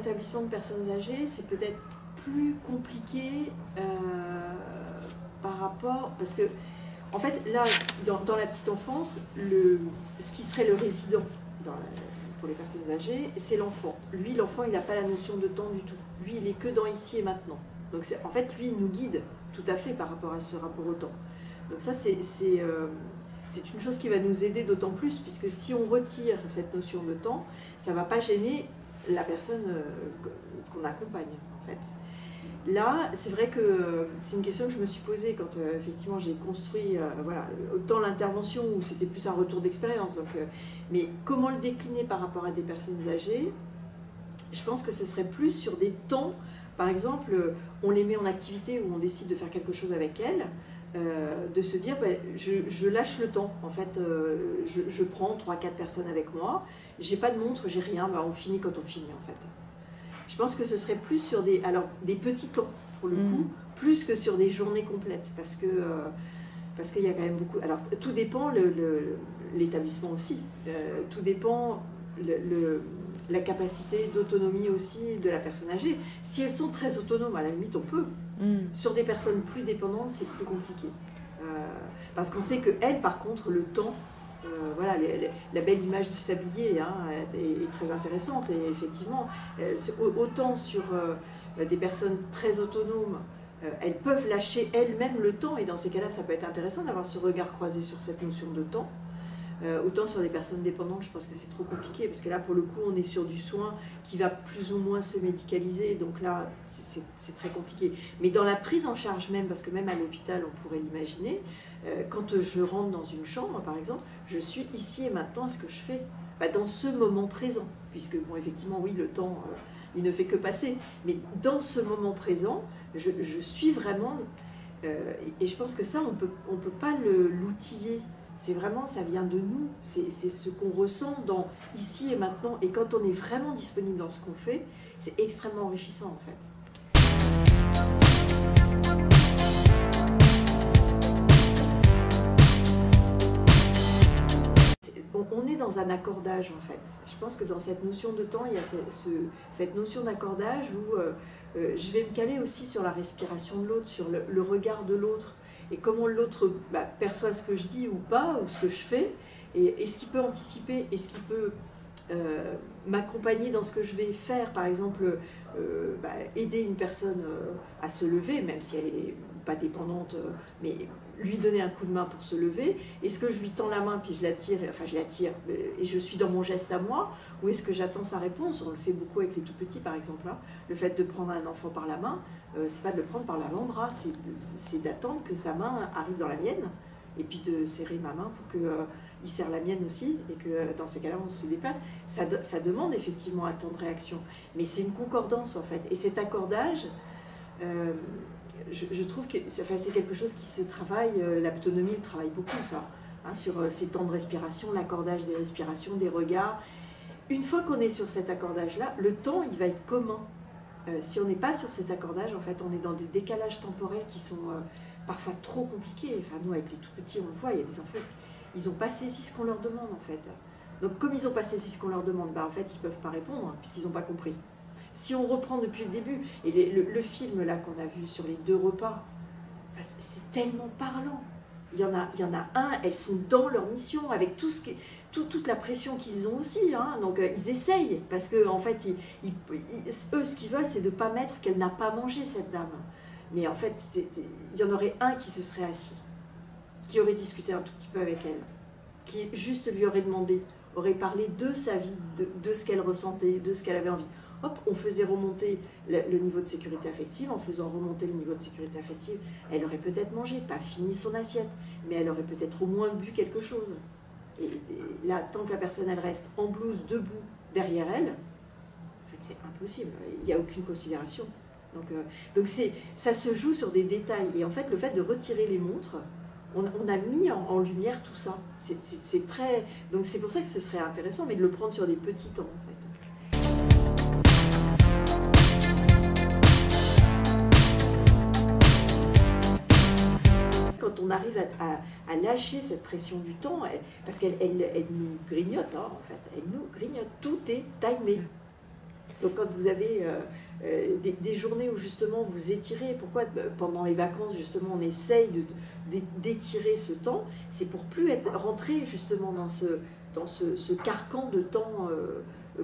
établissement de personnes âgées, c'est peut-être plus compliqué par rapport... Parce que, en fait, là, dans la petite enfance, ce qui serait le résident pour les personnes âgées, c'est l'enfant. Lui, l'enfant, il n'a pas la notion de temps du tout. Lui, il est que dans ici et maintenant. Donc, en fait, lui, il nous guide tout à fait par rapport à ce rapport au temps. Donc ça, c'est une chose qui va nous aider d'autant plus, puisque si on retire cette notion de temps, ça ne va pas gêner la personne qu'on accompagne, en fait. Là, c'est vrai que c'est une question que je me suis posée quand effectivement j'ai construit voilà, autant l'intervention où c'était plus un retour d'expérience. Mais comment le décliner par rapport à des personnes âgées? Je pense que ce serait plus sur des temps. Par exemple, on les met en activité ou on décide de faire quelque chose avec elles, de se dire ben, je lâche le temps. En fait, je prends 3-4 personnes avec moi, j'ai pas de montre, j'ai rien, ben, on finit quand on finit en fait. Je pense que ce serait plus sur des petits temps, pour le coup, plus que sur des journées complètes, parce qu'il y a quand même beaucoup... Alors, tout dépend, l'établissement aussi, tout dépend la capacité d'autonomie aussi de la personne âgée. Si elles sont très autonomes, à la limite, on peut. Sur des personnes plus dépendantes, c'est plus compliqué. Parce qu'on sait qu'elles, par contre, le temps... voilà, la belle image du sablier hein, est très intéressante et effectivement, autant sur des personnes très autonomes, elles peuvent lâcher elles-mêmes le temps et dans ces cas-là, ça peut être intéressant d'avoir ce regard croisé sur cette notion de temps. Autant sur les personnes dépendantes, je pense que c'est trop compliqué parce que là, pour le coup, on est sur du soin qui va plus ou moins se médicaliser, donc là, c'est très compliqué. Mais dans la prise en charge même, parce que même à l'hôpital, on pourrait l'imaginer, quand je rentre dans une chambre, par exemple, je suis ici et maintenant à ce que je fais, dans ce moment présent, puisque, bon, effectivement, oui, le temps, il ne fait que passer, mais dans ce moment présent, je suis vraiment... et je pense que ça, on peut pas l'outiller. C'est vraiment, ça vient de nous, c'est ce qu'on ressent dans ici et maintenant. Et quand on est vraiment disponible dans ce qu'on fait, c'est extrêmement enrichissant en fait. On est dans un accordage en fait. Je pense que dans cette notion de temps, il y a cette notion d'accordage où je vais me caler aussi sur la respiration de l'autre, sur le regard de l'autre. Et comment l'autre perçoit ce que je dis ou pas, ou ce que je fais, et ce qu'il peut anticiper, et ce qu'il peut m'accompagner dans ce que je vais faire, par exemple, aider une personne à se lever, même si elle n'est pas dépendante, mais lui donner un coup de main pour se lever. Est-ce que je lui tends la main, puis je la tire, et je suis dans mon geste à moi, ou est-ce que j'attends sa réponse? On le fait beaucoup avec les tout-petits, par exemple. Hein. Le fait de prendre un enfant par la main, c'est pas de le prendre par l'avant-bras, c'est d'attendre que sa main arrive dans la mienne, et puis de serrer ma main pour qu'il serre la mienne aussi, et que dans ces cas-là, on se déplace. Ça demande effectivement un temps de réaction, mais c'est une concordance en fait. Et cet accordage, je trouve que c'est quelque chose qui se travaille, l'autonomie le travaille beaucoup, ça, hein, sur ces temps de respiration, l'accordage des respirations, des regards. Une fois qu'on est sur cet accordage-là, le temps, il va être commun. Si on n'est pas sur cet accordage, en fait, on est dans des décalages temporels qui sont parfois trop compliqués. Enfin, nous, avec les tout-petits, on le voit, il y a des enfants, ils n'ont pas saisi ce qu'on leur demande, en fait. Donc, comme ils n'ont pas saisi ce qu'on leur demande, en fait, ils ne peuvent pas répondre, puisqu'ils n'ont pas compris. Si on reprend depuis le début, et le film là qu'on a vu sur les 2 repas, c'est tellement parlant. Il y en a un, elles sont dans leur mission, avec toute la pression qu'ils ont aussi. Hein. Donc ils essayent, parce qu'en fait, eux, ce qu'ils veulent, c'est de ne pas mettre qu'elle n'a pas mangé, cette dame. Mais en fait, il y en aurait un qui se serait assis, qui aurait discuté un tout petit peu avec elle, qui juste lui aurait demandé, aurait parlé de sa vie, de ce qu'elle ressentait, de ce qu'elle avait envie. Hop, on faisait remonter le niveau de sécurité affective. En faisant remonter le niveau de sécurité affective, elle aurait peut-être mangé, pas fini son assiette, mais elle aurait peut-être au moins bu quelque chose. Et là, tant que la personne, elle reste en blouse, debout, derrière elle, en fait, c'est impossible. Il n'y a aucune considération. Donc ça se joue sur des détails. Et en fait, le fait de retirer les montres, on a mis en lumière tout ça. C'est très... Donc c'est pour ça que ce serait intéressant, mais de le prendre sur des petits temps, en fait. Quand on arrive à lâcher cette pression du temps, parce qu'elle nous grignote, hein, en fait, elle nous grignote, tout est timé. Donc quand vous avez des journées où justement vous étirez, pourquoi pendant les vacances justement on essaye d'étirer ce temps, c'est pour plus rentrer justement dans ce carcan de temps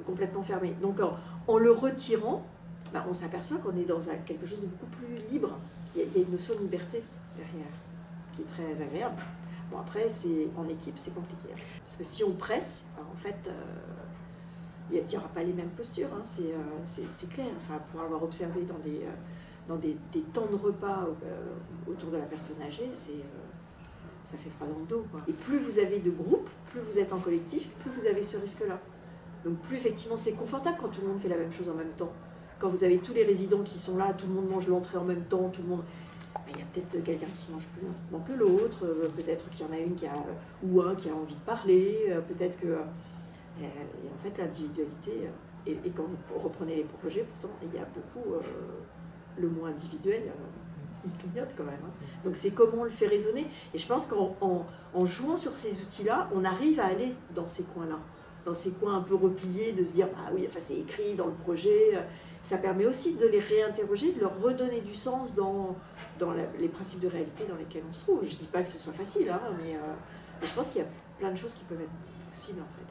complètement fermé. Donc en le retirant, ben, on s'aperçoit qu'on est dans quelque chose de beaucoup plus libre. Il y a une notion de liberté derrière, qui est très agréable. Bon après, en équipe, c'est compliqué. Hein. Parce que si on presse, en fait, il n'y aura pas les mêmes postures, hein, c'est clair. Enfin, pour avoir observé dans des temps de repas autour de la personne âgée, ça fait froid dans le dos, quoi. Et plus vous avez de groupes, plus vous êtes en collectif, plus vous avez ce risque-là. Donc plus effectivement c'est confortable quand tout le monde fait la même chose en même temps. Quand vous avez tous les résidents qui sont là, tout le monde mange l'entrée en même temps, tout le monde... Il y a peut-être quelqu'un qui mange plus lentement que l'autre, peut-être qu'il y en a une ou un qui a envie de parler, peut-être que... Et en fait, l'individualité, et quand vous reprenez les projets, pourtant, il y a beaucoup le mot individuel, il clignote quand même. Hein. Donc c'est comment on le fait résonner. Et je pense qu'en jouant sur ces outils-là, on arrive à aller dans ces coins-là, dans ces coins un peu repliés, de se dire, bah oui, enfin, c'est écrit dans le projet. Ça permet aussi de les réinterroger, de leur redonner du sens dans les principes de réalité dans lesquels on se trouve. Je ne dis pas que ce soit facile, hein, mais je pense qu'il y a plein de choses qui peuvent être possibles en fait.